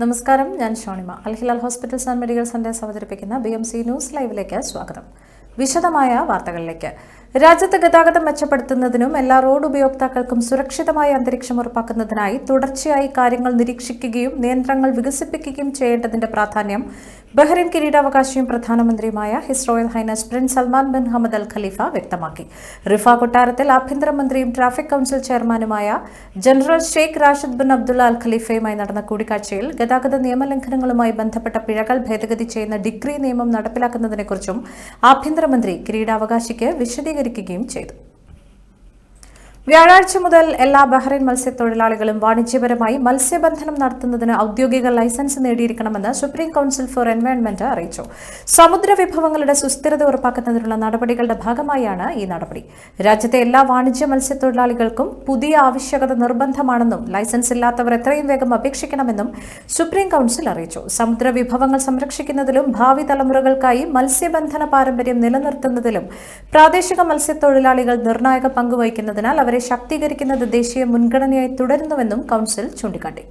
നമസ്കാരം, ഞാൻ Shonima. Al Hilal hospitals and medical centres അവതരിപ്പിക്കുന്ന BMC ന്യൂസ് ലൈവിലേക്ക് സ്വാഗതം. വിശദമായ വാർത്തകളിലേക്ക്. രാജ്യത്ത് ഗതാഗതം മെച്ചപ്പെടുത്തുന്നതിനും എല്ലാ റോഡ് ഉപയോക്താക്കൾക്കും സുരക്ഷിതമായ അന്തരീക്ഷം ഉറപ്പാക്കുന്നതിനായി തുടർച്ചയായി കാര്യങ്ങൾ നിരീക്ഷിക്കുകയും നിയന്ത്രണങ്ങൾ വികസിപ്പിക്കുകയും ചെയ്യേണ്ടതിന്റെ പ്രാധാന്യം ബഹ്റൈൻ കിരീടാവകാശിയും പ്രധാനമന്ത്രിയുമായ his royal highness prince Salman bin Hamad Al Khalifa വ്യക്തമാക്കി. റിഫ കൊട്ടാരത്തിൽ ആഭ്യന്തരമന്ത്രിയും ട്രാഫിക് കൌൺസിൽ ചെയർമാനുമായ general Sheikh Rashid bin Abdulla Al ഖലീഫയുമായി നടന്ന കൂടിക്കാഴ്ചയിൽ ഗതാഗത നിയമലംഘനങ്ങളുമായി ബന്ധപ്പെട്ട പിഴകൾ ഭേദഗതി ചെയ്യുന്ന ഡിഗ്രി നിയമം നടപ്പിലാക്കുന്നതിനെക്കുറിച്ചും ആഭ്യന്തരമന്ത്രി കിരീടാവകാശിക്ക് വിശദീകരിക്കുകയും ചെയ്തു. വ്യാഴാഴ്ച മുതൽ എല്ലാ ബഹ്റൈൻ മത്സ്യത്തൊഴിലാളികളും വാണിജ്യപരമായി മത്സ്യബന്ധനം നടത്തുന്നതിന് ഔദ്യോഗിക ലൈസൻസ് നേടിയിരിക്കണമെന്ന് സുപ്രീം കൌൺസിൽ ഫോർ എൻവയോൺമെന്റ് അറിയിച്ചു. സമുദ്ര വിഭവങ്ങളുടെ സുസ്ഥിരത ഉറപ്പാക്കുന്നതിനുള്ള നടപടികളുടെ ഭാഗമായാണ് ഈ നടപടി. രാജ്യത്തെ എല്ലാ വാണിജ്യ മത്സ്യത്തൊഴിലാളികൾക്കും പുതിയ ആവശ്യകത നിർബന്ധമാണെന്നും ലൈസൻസ് ഇല്ലാത്തവർ എത്രയും വേഗം അപേക്ഷിക്കണമെന്നും സുപ്രീം കൌൺസിൽ അറിയിച്ചു. സമുദ്ര വിഭവങ്ങൾ സംരക്ഷിക്കുന്നതിലും ഭാവി തലമുറകൾക്കായി മത്സ്യബന്ധന പാരമ്പര്യം നിലനിർത്തുന്നതിലും പ്രാദേശിക മത്സ്യത്തൊഴിലാളികൾ നിർണായക പങ്കുവഹിക്കുന്നതിനാൽ അവരെ ശാക്തീകരിക്കുന്നത് ദേശീയ മുൻഗണനയായി തുടരുന്നുവെന്നും കൌൺസിൽ ചൂണ്ടിക്കാട്ടി.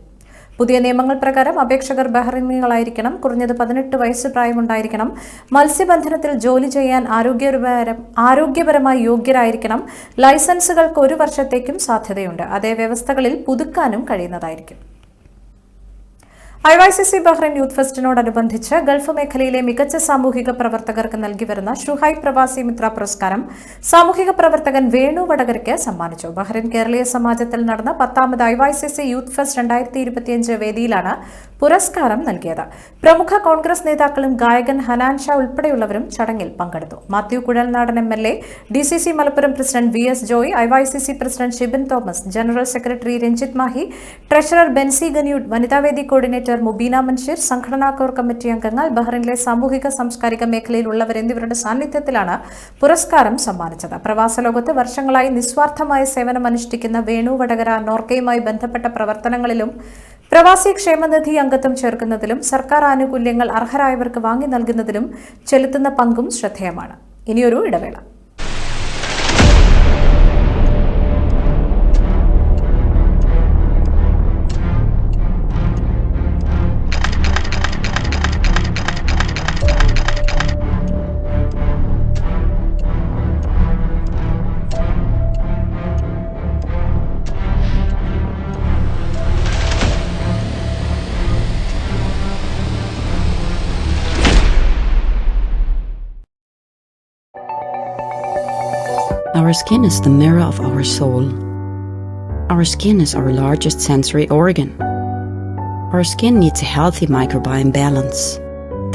പുതിയ നിയമങ്ങൾ പ്രകാരം അപേക്ഷകർ ബഹ്റൈനികളായിരിക്കണം, കുറഞ്ഞത് 18 വയസ്സ് പ്രായമുണ്ടായിരിക്കണം, മത്സ്യബന്ധനത്തിൽ ജോലി ചെയ്യാൻ ആരോഗ്യപരമായി യോഗ്യരായിരിക്കണം, ലൈസൻസുകൾക്ക് 1 വർഷത്തേക്കും സാധ്യതയുണ്ട്. അതേ വ്യവസ്ഥകളിൽ പുതുക്കാനും കഴിയുന്നതായിരിക്കും. IYCC ബഹ്റൈൻ യൂത്ത് ഫെസ്റ്റിനോടനുബന്ധിച്ച് ഗൾഫ് മേഖലയിലെ മികച്ച സാമൂഹിക പ്രവർത്തകർക്ക് നൽകിവരുന്ന ഷുഹൈബ് പ്രവാസി മിത്ര പുരസ്കാരം സാമൂഹിക പ്രവർത്തകൻ വേണു വടകരയ്ക്ക് സമ്മാനിച്ചു. ബഹ്റൈൻ കേരളീയ സമാജത്തിൽ നടന്ന 10ാമത് IYCC യൂത്ത് ഫെസ്റ്റ് 2025 വേദിയിലാണ് പുരസ്കാരം നൽകിയത്. പ്രമുഖ കോൺഗ്രസ് നേതാക്കളും ഗായകൻ ഹനാൻ ഷാ ഉൾപ്പെടെയുള്ളവരും ചടങ്ങിൽ പങ്കെടുത്തു. Mathew Kuzhalnadan MLA, DCC Malappuram president VS Joy, IYCC president Shibin Thomas, general secretary Ranjith Mahi, treasurer Bency ഗനിയൂഡ്, വനിതാവേദി കോർഡിനേറ്റർ മുബീന മൻഷീർ, സംഘടനാ കോർ കമ്മിറ്റി അംഗങ്ങൾ, ബഹ്റൈനിലെ സാമൂഹിക സാംസ്കാരിക മേഖലയിലുള്ളവർ എന്നിവരുടെ സാന്നിധ്യത്തിലാണ് പുരസ്കാരം സമ്മാനിച്ചത്. പ്രവാസ ലോകത്ത് വർഷങ്ങളായി നിസ്വാർത്ഥമായ സേവനമനുഷ്ഠിക്കുന്ന വേണു വടകര നോർക്കയുമായി ബന്ധപ്പെട്ട പ്രവർത്തനങ്ങളിലും പ്രവാസി ക്ഷേമനിധി അംഗത്വം ചേർക്കുന്നതിലും സർക്കാർ ആനുകൂല്യങ്ങൾ അർഹരായവർക്ക് വാങ്ങി നൽകുന്നതിലും ചെലുത്തുന്ന പങ്കും ശ്രദ്ധേയമാണ്. ഇനിയൊരു ഇടവേള. Our skin is the mirror of our soul. Our skin is our largest sensory organ. Our skin needs a healthy microbiome balance.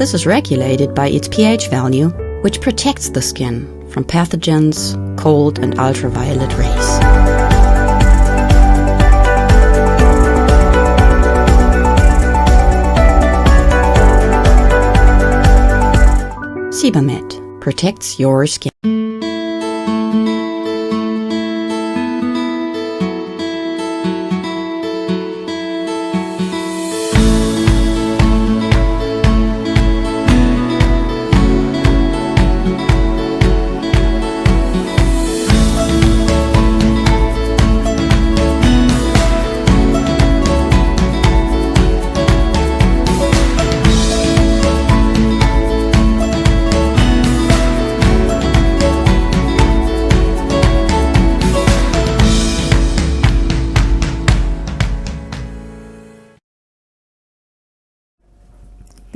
This is regulated by its pH value, which protects the skin from pathogens, cold and ultraviolet rays. Sebamed protects your skin.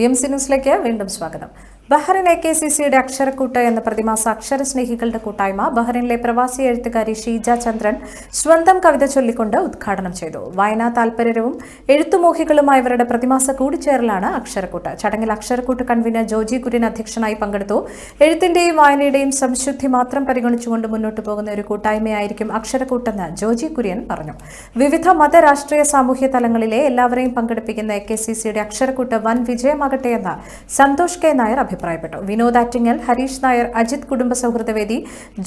BMC ന്യൂസിലേക്ക് വീണ്ടും സ്വാഗതം. Bahrain AKCCയുടെ അക്ഷരക്കൂട്ട് എന്ന പ്രതിമാസ അക്ഷരസ്നേഹികളുടെ കൂട്ടായ്മ ബഹ്റൈനിലെ പ്രവാസി എഴുത്തുകാരി ഷീജ ചന്ദ്രൻ സ്വന്തം കവിത ചൊല്ലിക്കൊണ്ട് ഉദ്ഘാടനം ചെയ്തു. വായനാ താൽപര്യവും എഴുത്തുമോഹികളുമായവരുടെ പ്രതിമാസ കൂടിച്ചേരലാണ് അക്ഷരക്കൂട്ട്. ചടങ്ങിൽ അക്ഷരക്കൂട്ട് കൺവീനർ ജോജി കുര്യൻ അധ്യക്ഷനായി പങ്കെടുത്തു. എഴുത്തിന്റെയും വായനയുടെയും സംശുദ്ധി മാത്രം പരിഗണിച്ചുകൊണ്ട് മുന്നോട്ടു പോകുന്ന ഒരു കൂട്ടായ്മയായിരിക്കും അക്ഷരക്കൂട്ടെന്ന് ജോജി കുര്യൻ പറഞ്ഞു. വിവിധ മത, രാഷ്ട്രീയ, സാമൂഹ്യ തലങ്ങളിലെ എല്ലാവരെയും പങ്കെടുപ്പിക്കുന്ന AKCCയുടെ അക്ഷരക്കൂട്ട് വൻ വിജയമാകട്ടെ എന്ന് സന്തോഷ് കെ നായർ അഭിപ്രായപ്പെട്ടു. വിനോദ് ആറ്റിങ്ങൽ, ഹരീഷ് നായർ, അജിത് കുടുംബ സൗഹൃദവേദി,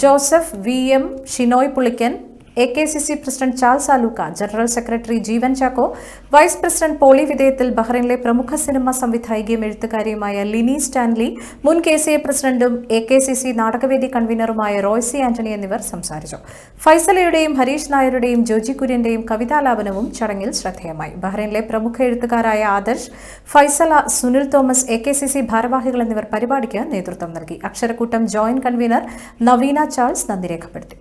Joseph, VM, Shinoy Pulikkan, AKCC president Charles Alukka, general secretary Jeevan Chacko, vice president Poly വിധേയത്തിൽ, ബഹ്റൈനിലെ പ്രമുഖ സിനിമ സംവിധായികയും എഴുത്തുകാരിയുമായ ലിനി സ്റ്റാൻലി, മുൻ KCA പ്രസിഡന്റും AKCC നാടകവേദി കൺവീനറുമായ റോയ്സി ആന്റണി എന്നിവർ സംസാരിച്ചു. ഫൈസലയുടെയും ഹരീഷ് നായരുടെയും ജോജി കുര്യന്റെയും കവിതാലാപനവും ചടങ്ങിൽ ശ്രദ്ധേയമായി. ബഹ്റൈനിലെ പ്രമുഖ എഴുത്തുകാരായ ആദർശ്, ഫൈസല, സുനിൽ തോമസ്, AKCC ഭാരവാഹികൾ എന്നിവർ പരിപാടിക്ക് നേതൃത്വം നൽകി. അക്ഷരക്കൂട്ടം ജോയിന്റ് കൺവീനർ നവീന ചാൾസ് നന്ദി രേഖപ്പെടുത്തി.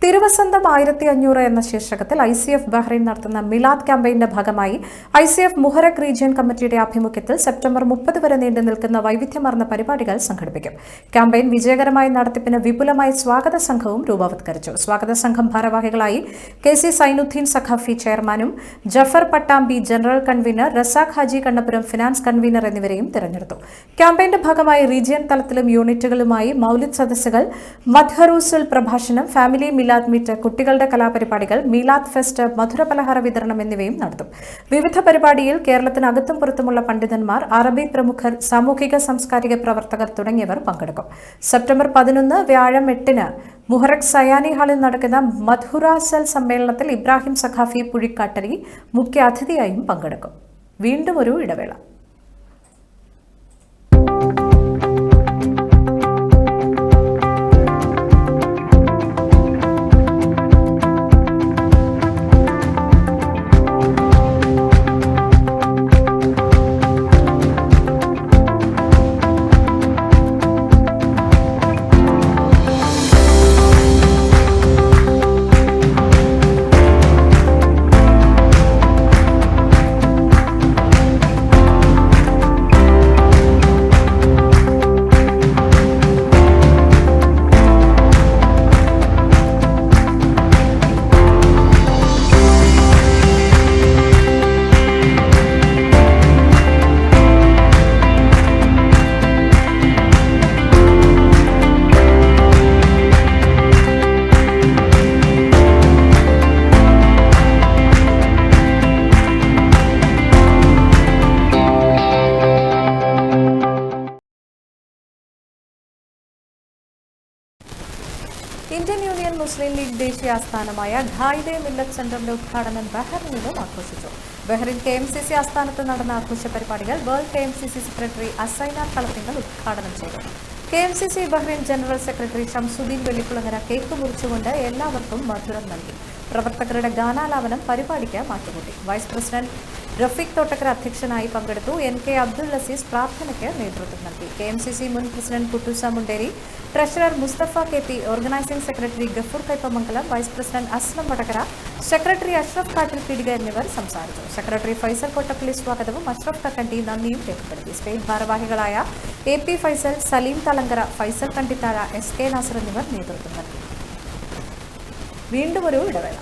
തിരുവസന്തം 1500 എന്ന ശീർഷകത്തിൽ ICF ബഹ്റൈൻ നടത്തുന്ന മിലാദ് ക്യാമ്പയിന്റെ ഭാഗമായി ICF മുഹറക് റീജിയൻ കമ്മിറ്റിയുടെ ആഭിമുഖ്യത്തിൽ സെപ്റ്റംബർ 30 വരെ നീണ്ടു നിൽക്കുന്ന വൈവിധ്യമാർന്ന പരിപാടികൾ സംഘടിപ്പിക്കും. ക്യാമ്പയിൻ വിജയകരമായ നടത്തിപ്പിന് വിപുലമായ സ്വാഗത സംഘവും രൂപവത്കരിച്ചു. സ്വാഗത സംഘം ഭാരവാഹികളായി KC സൈനുദ്ദീൻ സഖാഫി ചെയർമാനും Jafar Pattambi general convener, Razak Haji Kannapuram finance convener എന്നിവരെയും തിരഞ്ഞെടുത്തു. ക്യാമ്പയിന്റെ ഭാഗമായി റീജിയൻ തലത്തിലും യൂണിറ്റുകളുമായി മൗലിദ് സദസ്സുകൾ, മദ്ഹറൂസുൽ പ്രഭാഷണം, ഫാമിലി മിലാദ് മീറ്റ്, കുട്ടികളുടെ കലാപരിപാടികൾ, മീലാദ് ഫെസ്റ്റ്, മധുരപലഹാര വിതരണം എന്നിവയും നടത്തും. വിവിധ പരിപാടിയിൽ കേരളത്തിനകത്തും പുറത്തുമുള്ള പണ്ഡിതന്മാർ, അറബി പ്രമുഖർ, സാമൂഹിക സാംസ്കാരിക പ്രവർത്തകർ തുടങ്ങിയവർ പങ്കെടുക്കും. സെപ്റ്റംബർ 11 വ്യാഴം 8 മുഹറക് സയാനി ഹാളിൽ നടക്കുന്ന മദ്ഹുറാസൽ സമ്മേളനത്തിൽ ഇബ്രാഹിം സഖാഫി പുഴിക്കാട്ടരി മുഖ്യ അതിഥിയായും പങ്കെടുക്കും. വീണ്ടും ഒരു ഇടവേള. ഇന്ത്യൻ യൂണിയൻ മുസ്ലിം ലീഗ് ദേശീയ ആസ്ഥാനമായ ഖായിദെ മില്ലത്ത് സെന്ററിന്റെ ഉദ്ഘാടനം ബഹ്റൈനിലും ആഘോഷിച്ചു. ബഹ്റൈൻ KMCC ആസ്ഥാനത്ത് നടന്ന ആഘോഷ പരിപാടികൾ വേൾഡ് KMCC സെക്രട്ടറി അസൈനാർ കളത്തിങ്കൽ ഉദ്ഘാടനം ചെയ്തു. KMCC Bahrain general secretary Shamsuddin Vellikulangara cake മുറിച്ചുകൊണ്ട് എല്ലാവർക്കും മധുരം നൽകി. പ്രവർത്തകരുടെ ഗാനാലാപനം പരിപാടിക്ക് മാറ്റുകൂട്ടി. വൈസ് പ്രസിഡന്റ് റഫീഖ് തോട്ടക്കര അധ്യക്ഷനായി പങ്കെടുത്തു. NK അബ്ദുൽ അസീസ് പ്രാർത്ഥനയ്ക്ക് നേതൃത്വം നൽകി. KMCC മുൻ president Kuttoosa Munderi, treasurer Musthafa KP, organising secretary Gafoor Kaipamangalam, vice president Aslam Vadakara, secretary Ashraf Kattil Peedika എന്നിവർ സംസാരിച്ചു. സെക്രട്ടറി ഫൈസൽ കൊട്ടപ്പള്ളി സ്വാഗതവും അഷ്റഫ് കക്കണ്ടി നന്ദിയും രേഖപ്പെടുത്തി. സ്റ്റേറ്റ് ഭാരവാഹികളായ AP ഫൈസൽ, സലീം തലങ്കര, ഫൈസൽ കണ്ടിത്താര, SK നാസർ എന്നിവർ നേതൃത്വം നൽകി. വീണ്ടും ഒരു ഇടവേള.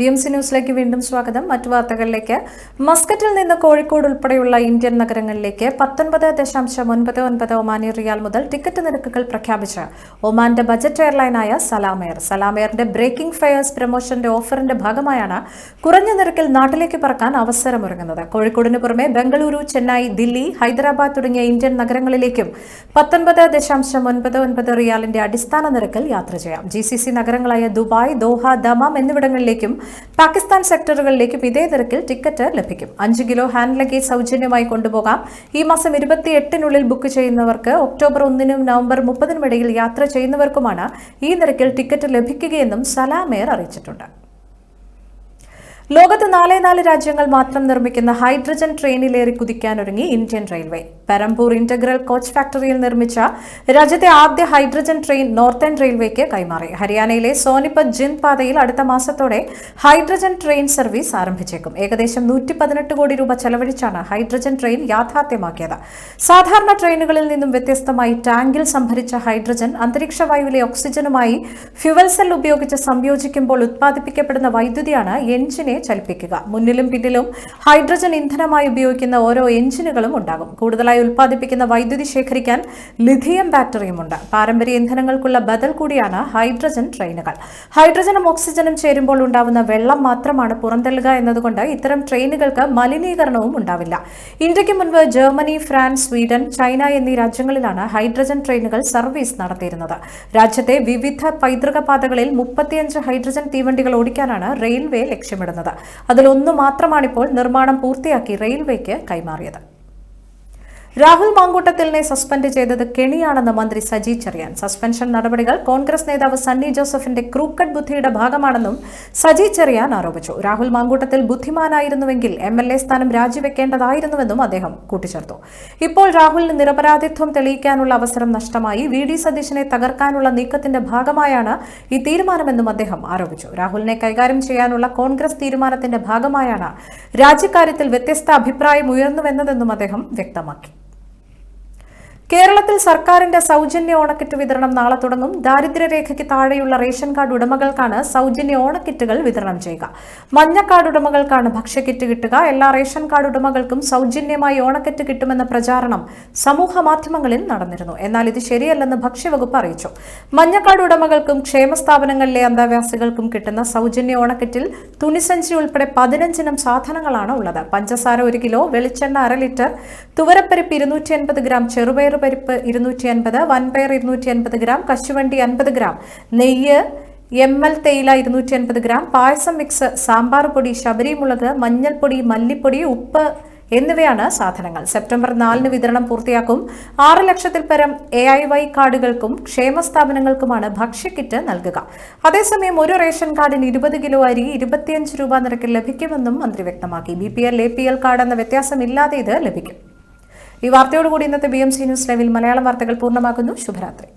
BMC ന്യൂസിലേക്ക് വീണ്ടും സ്വാഗതം. മറ്റു വാർത്തകളിലേക്ക്. മസ്കറ്റിൽ നിന്ന് കോഴിക്കോട് ഉൾപ്പെടെയുള്ള ഇന്ത്യൻ നഗരങ്ങളിലേക്ക് 19.99 ഒമാനി റിയാൽ മുതൽ ടിക്കറ്റ് നിരക്കുകൾ പ്രഖ്യാപിച്ച് ഒമാന്റെ ബജറ്റ് എയർലൈനായ സലാം എയർ. സലാം എയറിന്റെ ബ്രേക്കിംഗ് ഫെയർസ് പ്രൊമോഷന്റെ ഓഫറിന്റെ ഭാഗമായാണ് കുറഞ്ഞ നിരക്കിൽ നാട്ടിലേക്ക് പറക്കാൻ അവസരമൊരുങ്ങുന്നത്. കോഴിക്കോടിന് പുറമെ ബംഗളൂരു, ചെന്നൈ, ദില്ലി, ഹൈദരാബാദ് തുടങ്ങിയ ഇന്ത്യൻ നഗരങ്ങളിലേക്കും 19.99 റിയാലിന്റെ അടിസ്ഥാന നിരക്കിൽ യാത്ര ചെയ്യാം. GCC നഗരങ്ങളായ ദുബായ്, ദോഹ, ദമാം എന്നിവിടങ്ങളിലേക്കും പാകിസ്ഥാൻ സെക്ടറുകളിലേക്കും ഇതേ നിരക്കിൽ ടിക്കറ്റ് ലഭിക്കും. 5 കിലോ ഹാൻഡ് ലഗേജ് സൗജന്യമായി കൊണ്ടുപോകാം. ഈ മാസം 28-നുള്ളിൽ ബുക്ക് ചെയ്യുന്നവർക്ക് ഒക്ടോബർ 1-നും നവംബർ 30-നും ഇടയിൽ യാത്ര ചെയ്യുന്നവർക്കുമാണ് ഈ നിരക്കിൽ ടിക്കറ്റ് ലഭിക്കുകയെന്നും സലാം എയർ അറിയിച്ചിട്ടുണ്ട്. ലോകത്ത് 4 രാജ്യങ്ങൾ മാത്രം നിർമ്മിക്കുന്ന ഹൈഡ്രജൻ ട്രെയിനിലേറി കുതിക്കാനൊരുങ്ങി Indian railway. Perambur integral coach ഫാക്ടറിയിൽ നിർമ്മിച്ച രാജ്യത്തെ ആദ്യ ഹൈഡ്രജൻ ട്രെയിൻ നോർത്തേൺ റെയിൽവേക്ക് കൈമാറി. ഹരിയാനയിലെ സോനിപത് ജിന്ദ് പാതയിൽ അടുത്ത മാസത്തോടെ ഹൈഡ്രജൻ ട്രെയിൻ സർവീസ് ആരംഭിച്ചേക്കും. ഏകദേശം 118 കോടി രൂപ ചെലവഴിച്ചാണ് ഹൈഡ്രജൻ ട്രെയിൻ യാഥാർത്ഥ്യമാക്കിയത്. സാധാരണ ട്രെയിനുകളിൽ നിന്നും വ്യത്യസ്തമായി ടാങ്കിൽ സംഭരിച്ച ഹൈഡ്രജൻ അന്തരീക്ഷ വായുവിലെ ഓക്സിജനുമായി ഫ്യുവൽ സെൽ ഉപയോഗിച്ച് സംയോജിക്കുമ്പോൾ ഉത്പാദിപ്പിക്കപ്പെടുന്ന വൈദ്യുതിയാണ് എഞ്ചിനെ ചലിപ്പിക്കുക. മുന്നിലും പിന്നിലും ഹൈഡ്രജൻ ഇന്ധനമായി ഉപയോഗിക്കുന്ന ഓരോ എഞ്ചിനുകളും ഉണ്ടാകും. കൂടുതലായി ഉത്പാദിപ്പിക്കുന്ന വൈദ്യുതി ശേഖരിക്കാൻ ലിഥിയം ബാറ്ററിയുമുണ്ട്. പാരമ്പര്യ ഇന്ധനങ്ങൾക്കുള്ള ബദൽ കൂടിയാണ് ഹൈഡ്രജൻ ട്രെയിനുകൾ. ഹൈഡ്രജനും ഓക്സിജനും ചേരുമ്പോൾ ഉണ്ടാവുന്ന വെള്ളം മാത്രമാണ് പുറന്തള്ളുക എന്നതുകൊണ്ട് ഇത്തരം ട്രെയിനുകൾക്ക് മലിനീകരണവും ഉണ്ടാവില്ല. ഇന്ത്യക്ക് മുൻപ് ജർമ്മനി, ഫ്രാൻസ്, സ്വീഡൻ, ചൈന എന്നീ രാജ്യങ്ങളിലാണ് ഹൈഡ്രജൻ ട്രെയിനുകൾ സർവീസ് നടത്തിയിരുന്നത്. രാജ്യത്തെ വിവിധ പൈതൃക പാതകളിൽ 35 ഹൈഡ്രജൻ തീവണ്ടികൾ ഓടിക്കാനാണ് റെയിൽവേ ലക്ഷ്യമിടുന്നത്. അതിലൊന്നു മാത്രമാണിപ്പോൾ നിർമ്മാണം പൂർത്തിയാക്കി റെയിൽവേക്ക് കൈമാറിയത്. രാഹുൽ മാങ്കൂട്ടത്തിലിനെ സസ്പെൻഡ് ചെയ്തത് കെണിയാണെന്ന് മന്ത്രി സജി ചെറിയാൻ. സസ്പെൻഷൻ നടപടികൾ കോൺഗ്രസ് നേതാവ് സണ്ണി ജോസഫിന്റെ ക്രൂക്കഡ് ബുദ്ധിയുടെ ഭാഗമാണെന്നും സജി ചെറിയാൻ ആരോപിച്ചു. രാഹുൽ മാങ്കൂട്ടത്തിൽ ബുദ്ധിമാനായിരുന്നുവെങ്കിൽ MLA സ്ഥാനം രാജിവെക്കേണ്ടതായിരുന്നുവെന്നും അദ്ദേഹം കൂട്ടിച്ചേർത്തു. ഇപ്പോൾ രാഹുലിന് നിരപരാധിത്വം തെളിയിക്കാനുള്ള അവസരം നഷ്ടമായി. VD സതീശനെ തകർക്കാനുള്ള നീക്കത്തിന്റെ ഭാഗമായാണ് ഈ തീരുമാനമെന്നും അദ്ദേഹം ആരോപിച്ചു. രാഹുലിനെ കൈകാര്യം ചെയ്യാനുള്ള കോൺഗ്രസ് തീരുമാനത്തിന്റെ ഭാഗമായാണ് രാജിക്കാര്യത്തിൽ വ്യത്യസ്ത അഭിപ്രായം ഉയർന്നുവെന്നതെന്നും അദ്ദേഹം വ്യക്തമാക്കി. കേരളത്തിൽ സർക്കാരിന്റെ സൗജന്യ ഓണക്കിറ്റ് വിതരണം നാളെ തുടങ്ങും. ദാരിദ്ര്യരേഖയ്ക്ക് താഴെയുള്ള റേഷൻ കാർഡ് ഉടമകൾക്കാണ് സൗജന്യ ഓണക്കിറ്റുകൾ വിതരണം ചെയ്യുക. മഞ്ഞ കാർഡ് ഉടമകൾക്കാണ് ഭക്ഷ്യക്കിറ്റ് കിട്ടുക. എല്ലാ റേഷൻ കാർഡ് ഉടമകൾക്കും സൗജന്യമായി ഓണക്കിറ്റ് കിട്ടുമെന്ന പ്രചാരണം സമൂഹ മാധ്യമങ്ങളിൽ നടന്നിരുന്നു. എന്നാൽ ഇത് ശരിയല്ലെന്ന് ഭക്ഷ്യവകുപ്പ് അറിയിച്ചു. മഞ്ഞ കാർഡ് ഉടമകൾക്കും ക്ഷേമ സ്ഥാപനങ്ങളിലെ അന്തേവാസികൾക്കും കിട്ടുന്ന സൗജന്യ ഓണക്കിറ്റിൽ തുണിസഞ്ചി ഉൾപ്പെടെ 15 ഇനം സാധനങ്ങളാണ് ഉള്ളത്. പഞ്ചസാര 1 കിലോ, വെളിച്ചെണ്ണ 1/2 ലിറ്റർ, തുവരപ്പരിപ്പ് 250 ഗ്രാം, ചെറുപയർ പരിപ്പ് 250, വൻപയർ 250 ഗ്രാം, കശുവണ്ടി 50 ഗ്രാം, നെയ്യ്, ML തേയില 250 ഗ്രാം, പായസം മിക്സ്, സാമ്പാർ പൊടി, ശബരിമുളക്, മഞ്ഞൾപ്പൊടി, മല്ലിപ്പൊടി, ഉപ്പ് എന്നിവയാണ് സാധനങ്ങൾ. സെപ്റ്റംബർ 4 വിതരണം പൂർത്തിയാക്കും. 6 ലക്ഷത്തിൽ പരം AIY കാർഡുകൾക്കും ക്ഷേമ സ്ഥാപനങ്ങൾക്കുമാണ് ഭക്ഷ്യക്കിറ്റ് നൽകുക. അതേസമയം ഒരു റേഷൻ കാർഡിന് 20 കിലോ അരി 25 രൂപ നിരക്കിൽ ലഭിക്കുമെന്നും മന്ത്രി വ്യക്തമാക്കി. BPL, APL കാർഡ് എന്ന വ്യത്യാസമില്ലാതെ ഇത് ലഭിക്കും. ഈ വാർത്തയോടുകൂടി ഇന്നത്തെ BMC ന്യൂസ് ലൈവിൽ മലയാളം വാർത്തകൾ പൂർണ്ണമാകുന്നു. ശുഭരാത്രി.